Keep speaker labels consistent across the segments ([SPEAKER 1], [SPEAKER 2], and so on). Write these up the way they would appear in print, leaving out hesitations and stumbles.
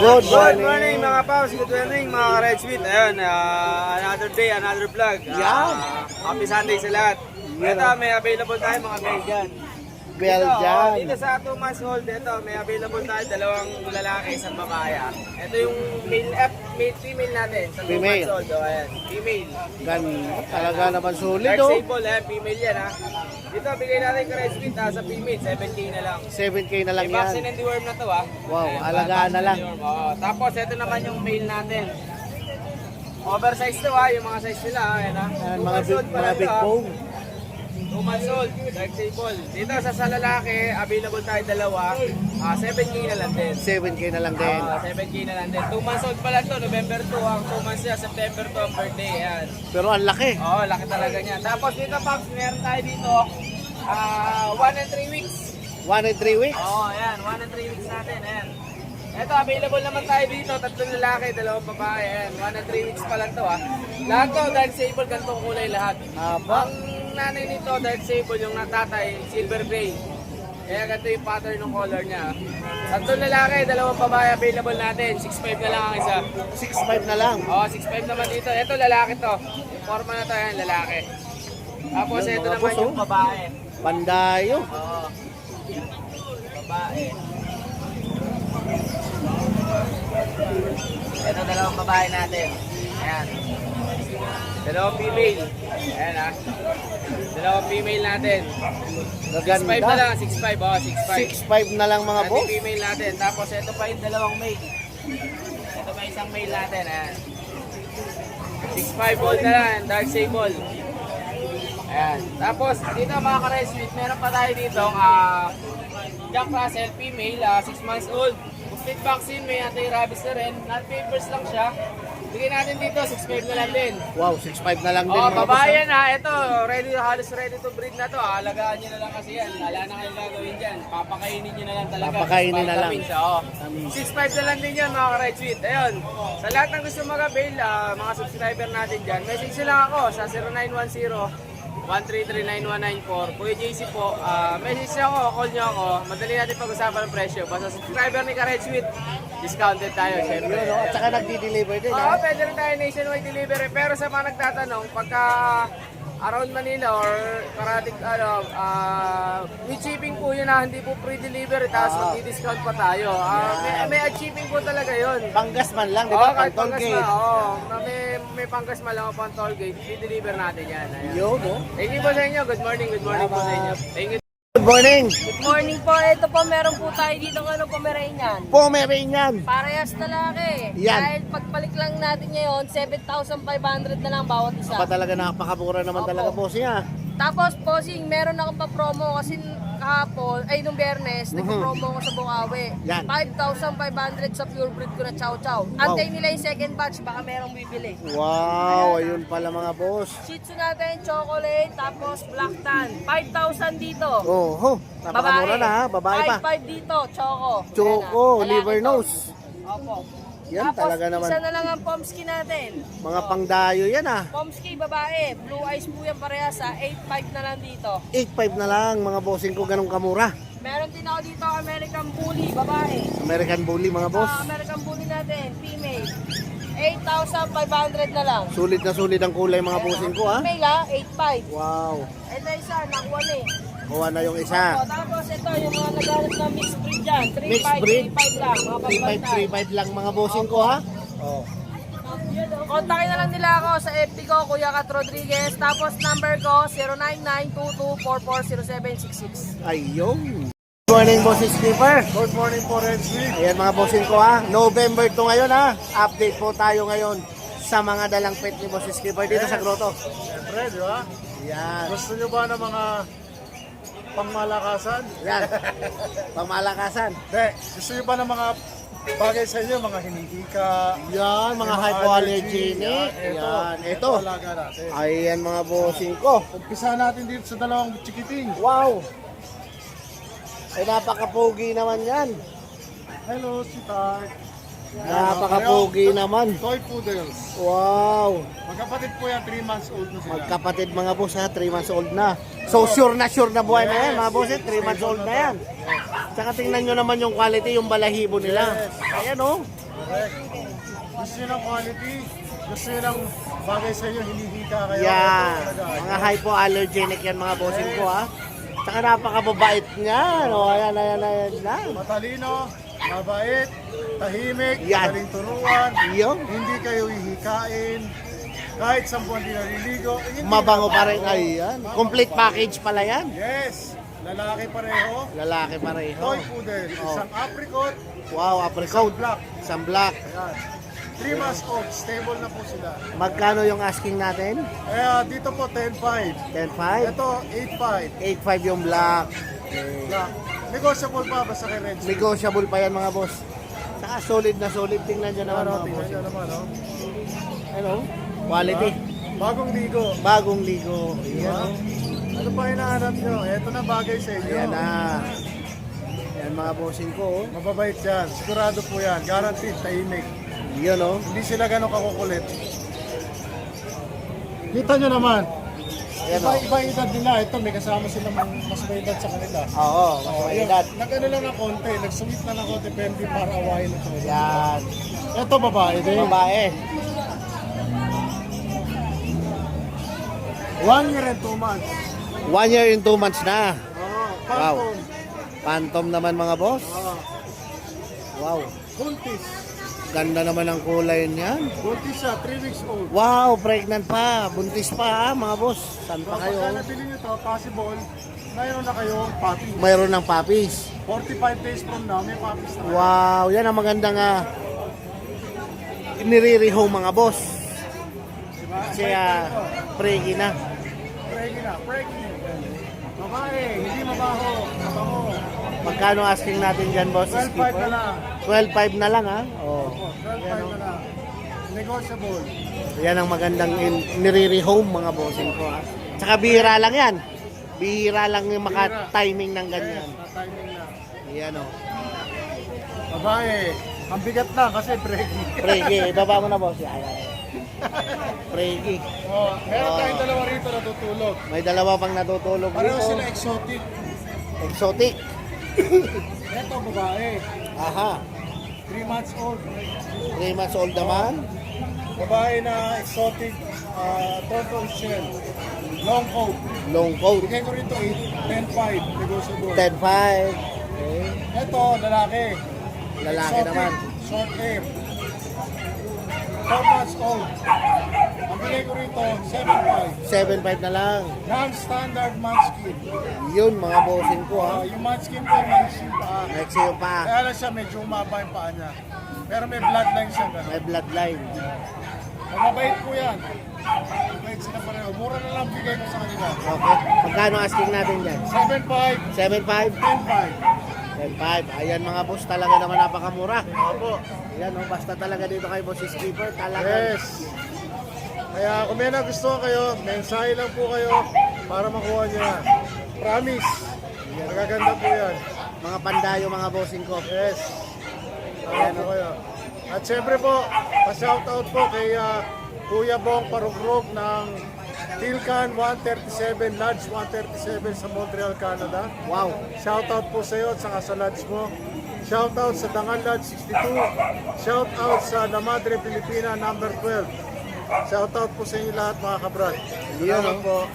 [SPEAKER 1] Good
[SPEAKER 2] Good
[SPEAKER 1] morning.
[SPEAKER 2] morning mga paps, good morning mga ka-Red Sweet. Ayun, another day, another vlog.
[SPEAKER 1] Yan.
[SPEAKER 2] Happy Sunday sa lahat.
[SPEAKER 1] Yan.
[SPEAKER 2] Ito, may available tayo mga Belgian.
[SPEAKER 1] Belgian.
[SPEAKER 2] Dito sa 2 months old, ito, may available tayo dalawang lalaki, isang babae. Ito yung female natin, sa 2
[SPEAKER 1] Female.
[SPEAKER 2] months old. Ayan, female.
[SPEAKER 1] Talaga naman sulit,
[SPEAKER 2] Dark
[SPEAKER 1] oh.
[SPEAKER 2] Sable, female yan ha. Dito, bigay natin ka-Red Sweet sa female, 7K na lang.
[SPEAKER 1] 7K na lang
[SPEAKER 2] May
[SPEAKER 1] yan.
[SPEAKER 2] vaccine and deworm na to ha.
[SPEAKER 1] Wow,
[SPEAKER 2] Ayan,
[SPEAKER 1] alagaan na
[SPEAKER 2] vaccine
[SPEAKER 1] lang.
[SPEAKER 2] and deworm. Oo. Tapos ito naman yung male natin. Oversize to ha, yung mga size nila ha. Ayan ha.
[SPEAKER 1] Ayan,
[SPEAKER 2] 2
[SPEAKER 1] mga
[SPEAKER 2] months
[SPEAKER 1] big,
[SPEAKER 2] old pa
[SPEAKER 1] mga
[SPEAKER 2] lang
[SPEAKER 1] big
[SPEAKER 2] to, ha.
[SPEAKER 1] bone.
[SPEAKER 2] 2 months old, Dark Sable. Dito sa lalaki, available tayo dalawa. 7K na lang din.
[SPEAKER 1] 7K na lang din.
[SPEAKER 2] 7K na lang din. 2 months old pa lang to, November 2. Ang 2 months niya, September 2 ang birthday. Ayan.
[SPEAKER 1] Pero ang laki.
[SPEAKER 2] Oo, laki talaga niya. Tapos dito, Pops, meron tayo dito 1 and 3 weeks.
[SPEAKER 1] 1 and 3 weeks.
[SPEAKER 2] Oo, ayan. 1 and 3 weeks natin. Ayan. Ito, available naman tayo dito. 3 lalaki, 2 babae. Ayan. 1 and 3 weeks pa lang to ha. Lahat to, dark sable, gantong kulay lahat.
[SPEAKER 1] Aba.
[SPEAKER 2] Ang nanay nito, dark sable, yung natatay, silver gray. Kaya ganito yung pattern ng color niya. 3 lalaki, 2 babae available natin. 6'5 na lang ang isa.
[SPEAKER 1] 6'5 na lang.
[SPEAKER 2] Oo, 6'5 naman dito. Ito, lalaki to. Yung forma na to, ayan, lalaki. Tapos
[SPEAKER 1] Yan,
[SPEAKER 2] ito
[SPEAKER 1] mga
[SPEAKER 2] naman
[SPEAKER 1] boss,
[SPEAKER 2] yung babae.
[SPEAKER 1] Pandayo.
[SPEAKER 2] Oo. Babae. Ito, 2 babae natin. Ayan. 2 female. Ayan ha. 2 female natin. 6'5 na
[SPEAKER 1] Gaganda.
[SPEAKER 2] lang, 6'5. Oo, 6'5.
[SPEAKER 1] 6'5 na lang mga
[SPEAKER 2] Ito
[SPEAKER 1] boss.
[SPEAKER 2] female natin. Tapos ito pa yung 2 male. Ito pa isang male natin. Ayan. 6'5 old na lang, dark sable. Ayan. Tapos dito mga ka-Red Sweet, meron pa tayo dito Jack Russell, female, 6 months old. Complete vaccine, may anti-rabies na rin. Non-papers lang siya. Bigyan natin dito, 6'5 na lang din.
[SPEAKER 1] Wow, 6'5 na lang din
[SPEAKER 2] Oh,
[SPEAKER 1] mga boss.
[SPEAKER 2] babae yan ha. Ito, halos ready to breed na to. Alagaan nyo na lang kasi yan. Wala na kayong gagawin dyan. Papakainin nyo na lang talaga.
[SPEAKER 1] Papakainin na lang.
[SPEAKER 2] Vitamins, oo. 6'5 na lang din yan mga ka-Red Sweet. Ayun, sa lahat ng gusto mag-avail, mga subscriber natin dyan, message nyo lang ako sa 0910-133-9194. Kuya JC po, message nyo ako, call nyo ako. Madali natin pag-usapan ng presyo. Basta subscriber ni ka-Red Sweet, discounted tayo, syempre.
[SPEAKER 1] Yun, no? At saka nagdi-deliver din,
[SPEAKER 2] Oo,
[SPEAKER 1] ha?
[SPEAKER 2] pwede rin tayo nationwide delivery. Pero sa mga nagtatanong, pagka around Manila or karating, with shipping po yun na hindi po pre-delivery, tapos magdi-discount pa tayo. May achieving po talaga yun.
[SPEAKER 1] Panggas man lang, di
[SPEAKER 2] Oo,
[SPEAKER 1] ba?
[SPEAKER 2] kahit
[SPEAKER 1] Pang
[SPEAKER 2] panggas
[SPEAKER 1] gate.
[SPEAKER 2] na, oo. May panggas man lang pang toll gate, i-deliver natin yan. Ayan.
[SPEAKER 1] Yun, no?
[SPEAKER 2] Thank you po sa inyo. Good morning po sa inyo. Thank you.
[SPEAKER 1] Good morning.
[SPEAKER 3] Good morning po. Ito po, meron po tayo dito ng Pomeranian.
[SPEAKER 1] Pomeranian.
[SPEAKER 3] Parehas lalaki.
[SPEAKER 1] Yan.
[SPEAKER 3] Dahil pagbalik lang natin ngayon, 7,500 na lang bawat isa.
[SPEAKER 1] Pa talaga napakapura naman
[SPEAKER 3] Opo.
[SPEAKER 1] talaga boss niya.
[SPEAKER 3] Tapos, bossing, meron akong pa-promo kasi kahapon, nung Biyernes, nagpa-promo ko sa Bukawi.
[SPEAKER 1] Yan.
[SPEAKER 3] 5,500 sa purebred ko na chow chow. Antay nila yung second batch, baka merong bibili.
[SPEAKER 1] Wow, ayun pala mga boss.
[SPEAKER 3] Shih Tzu natin, chocolate, tapos black tan. 5,000 dito.
[SPEAKER 1] Oh, napakamura na ha, babae pa.
[SPEAKER 3] 5,500 dito, choco.
[SPEAKER 1] Choco,
[SPEAKER 3] Ayan, lalaki
[SPEAKER 1] liver
[SPEAKER 3] to.
[SPEAKER 1] nose.
[SPEAKER 3] Opo.
[SPEAKER 1] Yan
[SPEAKER 3] Tapos,
[SPEAKER 1] talaga naman.
[SPEAKER 3] isa na lang ang Pomsky natin.
[SPEAKER 1] Mga pangdayo yan ah.
[SPEAKER 3] Pomsky, babae. Blue eyes po yan pareha sa 8,500 na lang dito.
[SPEAKER 1] 8.5 na lang mga bossing ko, ganun kamura.
[SPEAKER 3] Meron din ako dito American Bully, babae.
[SPEAKER 1] American Bully mga boss.
[SPEAKER 3] American Bully natin, female. 8,500 na lang.
[SPEAKER 1] Sulit na sulit ang kulay mga bossing ko ha.
[SPEAKER 3] Female ha, 8,500.
[SPEAKER 1] Wow.
[SPEAKER 3] Ito isa, nakuha na eh.
[SPEAKER 1] Kuha na yung isa.
[SPEAKER 3] Tapos ito, yung mga naghanap ng mixed breed dyan. 3,500,
[SPEAKER 1] Mixed breed?
[SPEAKER 3] 3,500 lang. Mga pagbantay.
[SPEAKER 1] 3.5 lang mga bossing ko ha. Oh.
[SPEAKER 3] Kontakin na lang nila ako sa FB ko, Kuya Kat Rodriguez. Tapos number ko, 0992244766.
[SPEAKER 1] Ayun. Good morning bossing skipper.
[SPEAKER 4] Good morning po, Red Sweet.
[SPEAKER 1] Ayan mga bossing ko ha. November to ngayon ha. Update po tayo ngayon sa mga dalang pet ni bossing skipper dito sa grotto.
[SPEAKER 4] Siyempre, di ba?
[SPEAKER 1] Yan.
[SPEAKER 4] Gusto nyo ba ng mga pangmalakasan?
[SPEAKER 1] Yan. Pangmalakasan.
[SPEAKER 4] Hindi. Gusto nyo ba ng mga bagay sa inyo? Mga hinihika?
[SPEAKER 1] Yan, mga
[SPEAKER 4] Yung
[SPEAKER 1] hypoallergenic.
[SPEAKER 4] allergy.
[SPEAKER 1] Yan,
[SPEAKER 4] Ito.
[SPEAKER 1] ito.
[SPEAKER 4] Alaga natin.
[SPEAKER 1] Ayan mga bossing ko.
[SPEAKER 4] Umpisa natin dito sa dalawang chikiting.
[SPEAKER 1] Wow. Ay napaka-pogi naman yan.
[SPEAKER 4] Hello, sweetheart.
[SPEAKER 1] Napaka-pogi naman.
[SPEAKER 4] Toy poodles.
[SPEAKER 1] Wow.
[SPEAKER 4] Magkapatid po yan, 3 months old na sila.
[SPEAKER 1] Magkapatid mga boss ha, 3 months old na. So sure na buhay na yan mga boss, 3 months old na yan. Tsaka tingnan nyo naman yung quality, yung balahibo nila. Ayan oh.
[SPEAKER 4] Correct. Gusto nyo ng quality, gusto nyo ng bagay sa inyo, hinihika kayo.
[SPEAKER 1] Yan.
[SPEAKER 4] Ito talaga.
[SPEAKER 1] Mga hypoallergenic yan mga bossing ko ha. Tsaka napakababait niya. No? Ayan lang.
[SPEAKER 4] Matalino, mabait, tahimik,
[SPEAKER 1] Yan.
[SPEAKER 4] madaling turuan,
[SPEAKER 1] Yung
[SPEAKER 4] hindi kayo hihikain, kahit 10 buwan di naliligo. hindi
[SPEAKER 1] mabango pa rin.
[SPEAKER 4] nababango.
[SPEAKER 1] Ayan. Complete package pala yan.
[SPEAKER 4] Yes, lalaki pareho,
[SPEAKER 1] Lalaki pareho.
[SPEAKER 4] toy poodle, isang apricot,
[SPEAKER 1] Wow, apricot.
[SPEAKER 4] black.
[SPEAKER 1] Isang black.
[SPEAKER 4] Ayan. 3 months old, stable na po sila.
[SPEAKER 1] Magkano yung asking natin?
[SPEAKER 4] Dito po 10.5.
[SPEAKER 1] 10.5?
[SPEAKER 4] Ito 8.5.
[SPEAKER 1] 8.5 yung black. Okay.
[SPEAKER 4] Black. Negotiable pa basta kay Red.
[SPEAKER 1] Negotiable pa yan mga boss. Saka solid na solid. Tingnan nyo naman mga
[SPEAKER 4] Tingnan
[SPEAKER 1] boss.
[SPEAKER 4] nyo naman, no?
[SPEAKER 1] Ano? Quality.
[SPEAKER 4] Bagong ligo.
[SPEAKER 1] Bagong ligo. Ayan. oh.
[SPEAKER 4] Ano pa hinahanap nyo? Ito na bagay sa inyo.
[SPEAKER 1] Ayan na. Ayan mga bossing ko. oh.
[SPEAKER 4] Mababait yan. Sigurado po yan. Guaranteed, tahimik.
[SPEAKER 1] Yun oh.
[SPEAKER 4] Hindi sila ganun kakukulit. Kita nyo naman.
[SPEAKER 1] Ayan oh.
[SPEAKER 4] Iba edad nila. Ito, may kasama silang mas may edad sa kanila.
[SPEAKER 1] Oo. Mas may
[SPEAKER 4] Ayun,
[SPEAKER 1] edad.
[SPEAKER 4] nag-ano lang ng konti. Nag-sweet na ng konti. Depende para awahin ito.
[SPEAKER 1] Yan.
[SPEAKER 4] Ito, babae din.
[SPEAKER 1] Babae.
[SPEAKER 4] 1 year and 2 months.
[SPEAKER 1] 1 year and 2 months na.
[SPEAKER 4] Wow.
[SPEAKER 1] Phantom naman mga boss. Wow.
[SPEAKER 4] Buntis.
[SPEAKER 1] Ganda naman ang kulay niyan.
[SPEAKER 4] Buntis siya, 3 weeks old.
[SPEAKER 1] Wow, pregnant pa. Buntis pa ha, mga boss. Saan pa kayo?
[SPEAKER 4] Pagka nabili nyo ito, possible, mayroon na kayong puppy.
[SPEAKER 1] Mayroon ng puppies.
[SPEAKER 4] 45 days from now, may puppies na kayo.
[SPEAKER 1] Wow, yan ang magandang nire-rehome mga boss.
[SPEAKER 4] Diba?
[SPEAKER 1] Kasi pregi na.
[SPEAKER 4] Preggy na, preggy. Babae, hindi mabaho, mabaho.
[SPEAKER 1] Magkano asking natin dyan, boss?
[SPEAKER 4] 12.5 na
[SPEAKER 1] Skipper?
[SPEAKER 4] lang.
[SPEAKER 1] 12.5 na lang ha. Oh.
[SPEAKER 4] 12.5 na lang. Negotiable.
[SPEAKER 1] Yan ang magandang nire-rehome mga bossing ko ha. Tsaka bihira lang yan. Bihira lang yung maka-timing ng ganyan.
[SPEAKER 4] Yes, na-timing na.
[SPEAKER 1] Yan o.
[SPEAKER 4] Babae, ang bigat na kasi preggy.
[SPEAKER 1] Pregi, ibaba mo na boss. Yan. Pregi.
[SPEAKER 4] Meron tayong dalawa rito na tutulog.
[SPEAKER 1] May dalawa pang natutulog
[SPEAKER 4] Pareho
[SPEAKER 1] dito.
[SPEAKER 4] sila exotic.
[SPEAKER 1] Exotic.
[SPEAKER 4] Ito, babae.
[SPEAKER 1] Aha.
[SPEAKER 4] 3 months old.
[SPEAKER 1] 3 months old naman.
[SPEAKER 4] Babae na exotic turtle shell. Long coat.
[SPEAKER 1] Long coat.
[SPEAKER 4] Bigay ko rito 10.5. Negotiable.
[SPEAKER 1] 10.5. Okay.
[SPEAKER 4] Ito, lalaki.
[SPEAKER 1] Lalaki
[SPEAKER 4] Exotic,
[SPEAKER 1] naman.
[SPEAKER 4] Short hair. 4 months old. Ang bigay ko rito, 7.5.
[SPEAKER 1] 7.5 na lang.
[SPEAKER 4] Non-standard munchkin.
[SPEAKER 1] Yun mga bossing ko ha.
[SPEAKER 4] Yung munchkin ko, may pa.
[SPEAKER 1] Next yung pa.
[SPEAKER 4] Kaya lang siya, medyo umaba yung paa niya. Pero may bloodline siya. Gano'n.
[SPEAKER 1] May bloodline.
[SPEAKER 4] Mababait po yan. Mababait sila pareho. Mura na lang bigay ko sa kanila.
[SPEAKER 1] Okay. Magkano asking natin dyan?
[SPEAKER 4] 7.5,
[SPEAKER 1] 7.5?
[SPEAKER 4] 10.5.
[SPEAKER 1] 10.5. Ayan mga boss, talaga naman napakamura.
[SPEAKER 4] Opo.
[SPEAKER 1] Ayan o, basta talaga dito kay Boss Skipper, talaga.
[SPEAKER 4] Yes. Kaya kung may nagustuhan kayo, mensahe lang po kayo para makuha niyo yan. Promise. Magaganda po yan.
[SPEAKER 1] Mga pandayo, mga bossing ko.
[SPEAKER 4] Yes. Ayan po kayo. At syempre po, pa-shoutout po kay Kuya Bong Parugrog ng Tilcan 137, Lodge 137 sa Montreal, Canada.
[SPEAKER 1] Wow.
[SPEAKER 4] Shoutout po sa iyo at saka sa Lodge mo. Shoutout sa Dangan Lodge 62. Shoutout sa La Madre Filipina number 12. Shoutout po sa inyo lahat mga kabrad.
[SPEAKER 1] Yun po.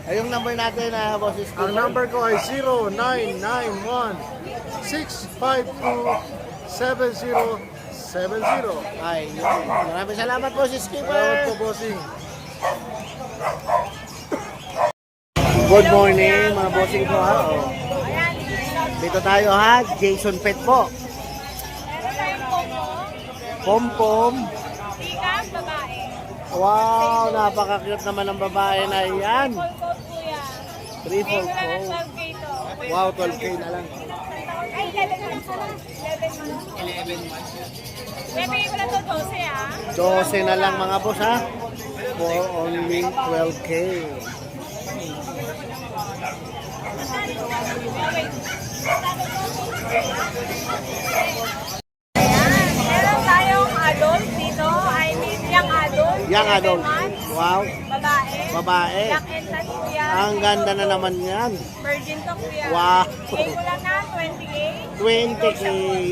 [SPEAKER 1] Ay, yung number natin na Boss Skipper.
[SPEAKER 4] Ang number ko ay 0991-652-7070.
[SPEAKER 1] Ay, yun. Maraming salamat Boss
[SPEAKER 4] Salamat
[SPEAKER 1] Skipper.
[SPEAKER 4] po, bossing.
[SPEAKER 1] Good morning mga bossing ko ha. Oh. Dito tayo ha, Jason Pet po. Pom-pom.
[SPEAKER 3] Ika, babae.
[SPEAKER 1] Wow, napaka-cute naman ng babae na yan.
[SPEAKER 3] Full coat po yan.
[SPEAKER 1] 3 full
[SPEAKER 3] Bigay ko lang ng
[SPEAKER 1] coat.
[SPEAKER 3] 12K to.
[SPEAKER 1] Wow, 12K na lang.
[SPEAKER 3] Ay, 11 na lang pala. 11 months. Bibigay ko lang to 12 ah.
[SPEAKER 1] 12 na lang mga boss ha. For only 12K.
[SPEAKER 3] Ayan, meron tayong adult dito. I mean, young adult.
[SPEAKER 1] Young adult.
[SPEAKER 3] 11 months.
[SPEAKER 1] Wow.
[SPEAKER 3] Babae.
[SPEAKER 1] Babae.
[SPEAKER 3] Black and tan kuya.
[SPEAKER 1] Ang ganda na naman yan.
[SPEAKER 3] Virgin to kuya.
[SPEAKER 1] Wow.
[SPEAKER 3] Bigay ko lang na 20K.
[SPEAKER 1] 20K.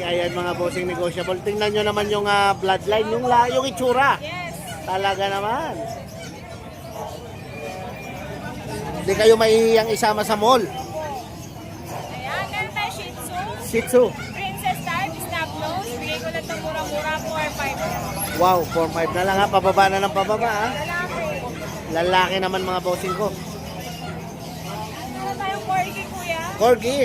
[SPEAKER 1] Ayan mga bossing negotiable. Tingnan nyo naman yung bloodline, yung itsura.
[SPEAKER 3] Yes.
[SPEAKER 1] Talaga naman. Hindi kayo mahihiyang isama sa mall.
[SPEAKER 3] Ayan, meron tayo Shih Tzu.
[SPEAKER 1] Shih Tzu.
[SPEAKER 3] Princess type, snap nose. Bigay ko lang ito mura-mura, 4-5.
[SPEAKER 1] Wow, 4-5 na lang ha. Pababa na ng pababa ha.
[SPEAKER 3] Lalaki.
[SPEAKER 1] Lalaki naman mga bossing ko.
[SPEAKER 3] Meron tayong corgi kuya.
[SPEAKER 1] Corgi.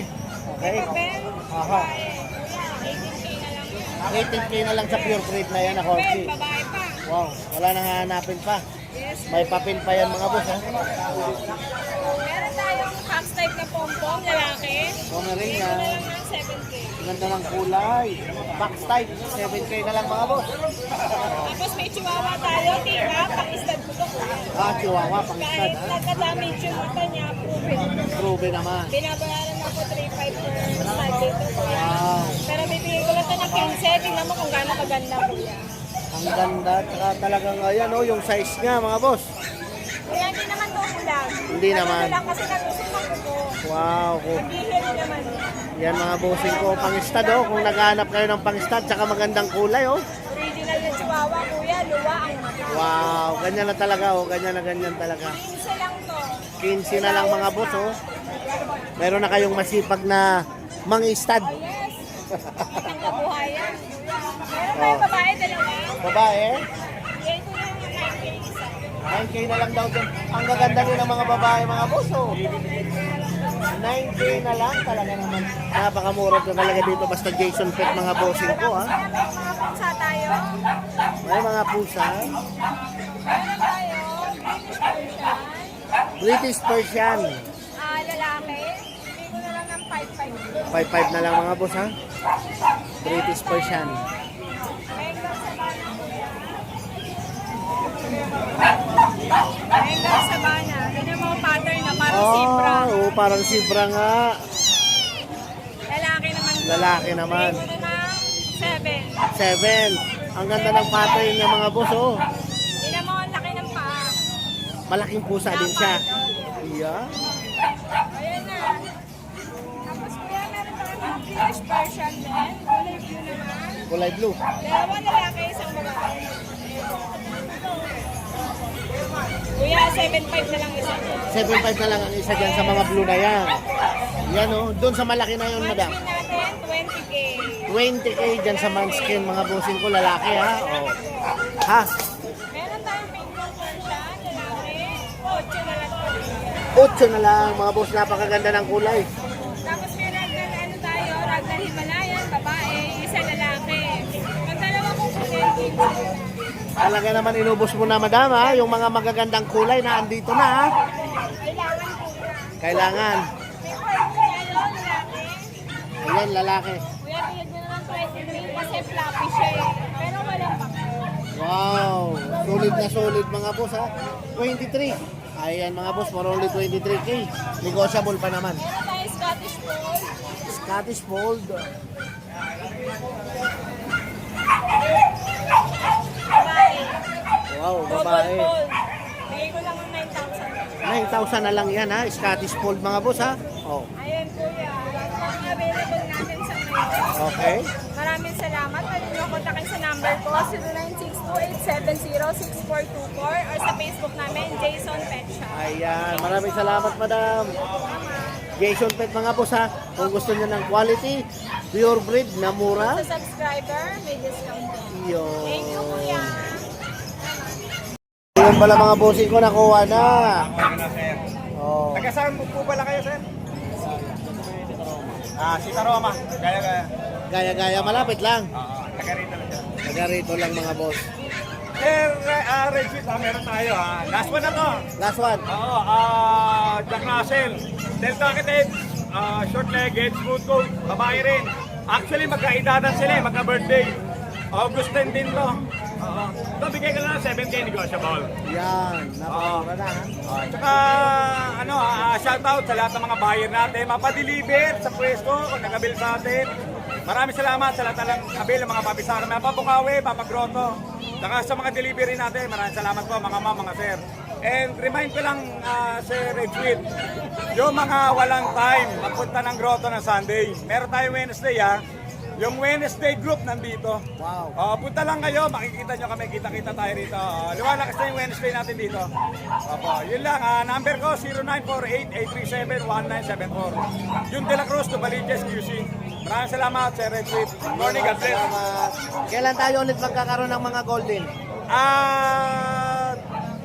[SPEAKER 1] Okay.
[SPEAKER 3] Papel.
[SPEAKER 1] Aha.
[SPEAKER 3] Babae. Kuya, 18K na lang yun.
[SPEAKER 1] 18K na lang sa pure breed na yan na
[SPEAKER 3] Papel,
[SPEAKER 1] corgi.
[SPEAKER 3] babae pa.
[SPEAKER 1] Wow, wala nang hahanapin pa.
[SPEAKER 3] Yes.
[SPEAKER 1] May papel pa yan mga boss ha.
[SPEAKER 3] Meron tayong fox type na pompong, lalaki.
[SPEAKER 1] Pomeranian.
[SPEAKER 3] Bigay ko na lang ng 7K.
[SPEAKER 1] Ganda ng kulay. Box type, 7K na lang mga boss.
[SPEAKER 3] Tapos may chihuahua tayo, tira, pakistad ko to kuya.
[SPEAKER 1] Chihuahua, pangistad
[SPEAKER 3] Kahit
[SPEAKER 1] ha.
[SPEAKER 3] nagka-damage yung mata niya, proven.
[SPEAKER 1] Proven naman.
[SPEAKER 3] Binabayaran ako 3.5 per stud dito kuya.
[SPEAKER 1] Wow.
[SPEAKER 3] Pero bibigyan ko lang ito ng 15, tingnan mo kung gaano kaganda kuya.
[SPEAKER 1] Ang ganda, tsaka talagang ayan oh, yung size niya mga boss.
[SPEAKER 3] Kuya, hindi naman to kulang.
[SPEAKER 1] Hindi naman.
[SPEAKER 3] Ano lang kasi natusunan ko to.
[SPEAKER 1] Wow.
[SPEAKER 3] Pagihil naman.
[SPEAKER 1] Yan mga bossing ko, pangistad oh. Kung naghahanap kayo ng pangistad, tsaka magandang kulay oh.
[SPEAKER 3] Original na chihuahua kuya, luwa ang mata.
[SPEAKER 1] Wow, ganyan na talaga oh. Ganyan na ganyan talaga.
[SPEAKER 3] 15 lang to.
[SPEAKER 1] 15 na lang mga boss oh. Meron na kayong masipag na mangistad.
[SPEAKER 3] Oh yes. Ang kabuhayan. Meron tayong babae, dalawa.
[SPEAKER 1] Babae,
[SPEAKER 3] Bigay ko lang ng 9K isa.
[SPEAKER 1] 9K na lang daw din. Ang gaganda din ng mga babae mga boss oh. 9K na lang talaga naman. Napakamura na talaga dito basta Jason Pet mga bossing ko ha.
[SPEAKER 3] Kaya may mga punsa tayo.
[SPEAKER 1] May mga pusa.
[SPEAKER 3] Meron tayo,
[SPEAKER 1] British
[SPEAKER 3] British Persian.
[SPEAKER 1] Persian.
[SPEAKER 3] Lalaki. Bigay ko na lang ng 5.5.
[SPEAKER 1] 5-5 na lang mga boss ha. British Persian.
[SPEAKER 3] Bengal Sabana kuya. Bengal Sabana. Ganyan mga pattern na parang zebra.
[SPEAKER 1] Oh, parang zebra nga.
[SPEAKER 3] Lalaki naman. to.
[SPEAKER 1] Lalaki naman.
[SPEAKER 3] Bigay ko na ng 7.
[SPEAKER 1] 7. Ang ganda ng pattern ng mga boss oh.
[SPEAKER 3] Tingnan mo, ang laki ng paa.
[SPEAKER 1] Malaking pusa din siya. Yeah.
[SPEAKER 3] Ayan na. Tapos kuya, meron tayo mga British Persian din. Kulay blue naman.
[SPEAKER 1] Kulay blue.
[SPEAKER 3] Dalawa lalaki, isang babae. Kuya, 7.5 na lang isa.
[SPEAKER 1] 7.5 na lang ang isa dyan sa mga blue na yan. Yan oh. Doon sa malaki na yun madam.
[SPEAKER 3] Manskin natin, 20K.
[SPEAKER 1] 20K dyan sa manskin mga bossing ko lalaki ha. Oh. Ha?
[SPEAKER 3] Meron tayong Bengal Persian, lalaki. 8 na lang.
[SPEAKER 1] 8 na lang mga boss. Napakaganda ng kulay.
[SPEAKER 3] Tapos may ragdan ano tayo, ragdan Himalayan, babae, isa lalaki. Pag dalawa kong kunin,
[SPEAKER 1] Talaga naman inubos mo na madam ha. Yung mga magagandang kulay na andito na ha.
[SPEAKER 3] kailangan kuya.
[SPEAKER 1] Kailangan.
[SPEAKER 3] May Persian ano, lalaki.
[SPEAKER 1] Ayan lalaki.
[SPEAKER 3] Kuya, bigyan mo na ng 23 kasi floppy siya eh. Pero walang pakyo.
[SPEAKER 1] Wow. Solid na solid mga boss ha. 23. Ayan mga boss. For only 23K. Negotiable pa naman.
[SPEAKER 3] Meron tayo Scottish Fold.
[SPEAKER 1] Scottish Fold.
[SPEAKER 3] Babae.
[SPEAKER 1] Wow,
[SPEAKER 3] Double
[SPEAKER 1] babae.
[SPEAKER 3] fold. Bigay ko lang ng 9,000.
[SPEAKER 1] 9,000 na lang yan ha. Scottish Fold mga boss ha. Oh.
[SPEAKER 3] Ayan kuya. Ang available natin sa ngayon.
[SPEAKER 1] Okay.
[SPEAKER 3] Maraming salamat. Pwede nyo kontakin sa number ko 0962-870-6424 or sa Facebook namin, Jason Pet Shop.
[SPEAKER 1] Ayan. Maraming salamat madam. Jason Pet mga boss ha. Kung gusto niyo ng quality, pure breed na mura.
[SPEAKER 3] Sa subscriber, may discount.
[SPEAKER 1] Yun.
[SPEAKER 3] Thank you kuya.
[SPEAKER 1] Yun pala mga bossing ko nakuha na. Oh.
[SPEAKER 5] Taga-saan po pala kayo, sir? Si Taroma. Gaya-gaya.
[SPEAKER 1] Gaya-gaya malapit lang.
[SPEAKER 5] Taga rito lang siya.
[SPEAKER 1] Taga rito lang mga boss.
[SPEAKER 5] Sir, Regis, meron tayo. Last one na to.
[SPEAKER 1] Last one.
[SPEAKER 5] Oo, Jack Russell. Delta Kited, short legged, smooth coat, babae rin. Actually, magkaidadan sila eh, magka-birthday. August 10 din to. Oo. Ito, bigay ka lang ng 7K negotiable.
[SPEAKER 1] Yan. Napakamura na ha.
[SPEAKER 5] Tsaka, shoutout sa lahat ng mga buyer natin. Mapadeliver sa pwesto kung nag-abil sa atin. Maraming salamat sa lahat ng abil ng mga papisara. Mga pabukawi, papagroto. Saka sa mga delivery natin, maraming salamat po mga ma'am, mga sir. And remind ko lang, Sir Red Sweet, yung mga walang time, magpunta ng grotto ng Sunday. Meron tayong Wednesday ha. Yung Wednesday group nandito.
[SPEAKER 1] Wow.
[SPEAKER 5] Punta lang kayo, makikita nyo kami, kita-kita tayo rito. Luwalakas na yung Wednesday natin dito. Opo, yun lang. Number ko, 0948-837-1974. Yung De La Cruz, Tubaliches, QC. Maraming salamat, Sir Red Sweet. Good morning, God bless.
[SPEAKER 1] Salamat. Kailan tayo ulit magkakaroon ng mga golden?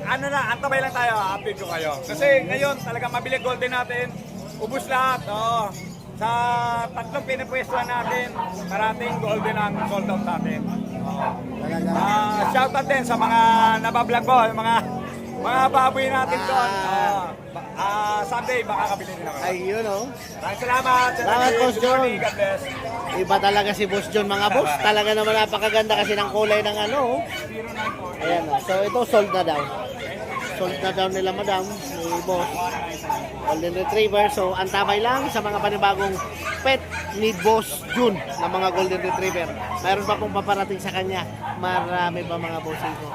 [SPEAKER 5] Ano na, antabay lang tayo, update ko kayo. Kasi ngayon, talagang mabili golden natin. Ubus lahat. Oo. Sa tatlong pinapwestuhan natin, parating golden ang sold out natin. Shoutout din sa mga nabablog ko, yung mga baboy natin doon. Sunday, baka kabili nila ako.
[SPEAKER 1] Ayun oh.
[SPEAKER 5] Maraming salamat.
[SPEAKER 1] Salamat, Boss
[SPEAKER 5] Good
[SPEAKER 1] John.
[SPEAKER 5] morning, God bless.
[SPEAKER 1] Iba talaga si Boss John mga boss. Talaga naman napakaganda kasi ng kulay ng ano. Oh. Ayan oh. So ito sold na daw. Sold na daw nila madam ni Boss. Golden Retriever. So antabay lang sa mga panibagong pet ni Boss Jun na mga Golden Retriever. Mayroon pa pong paparating sa kanya. Marami pa mga bossing ko.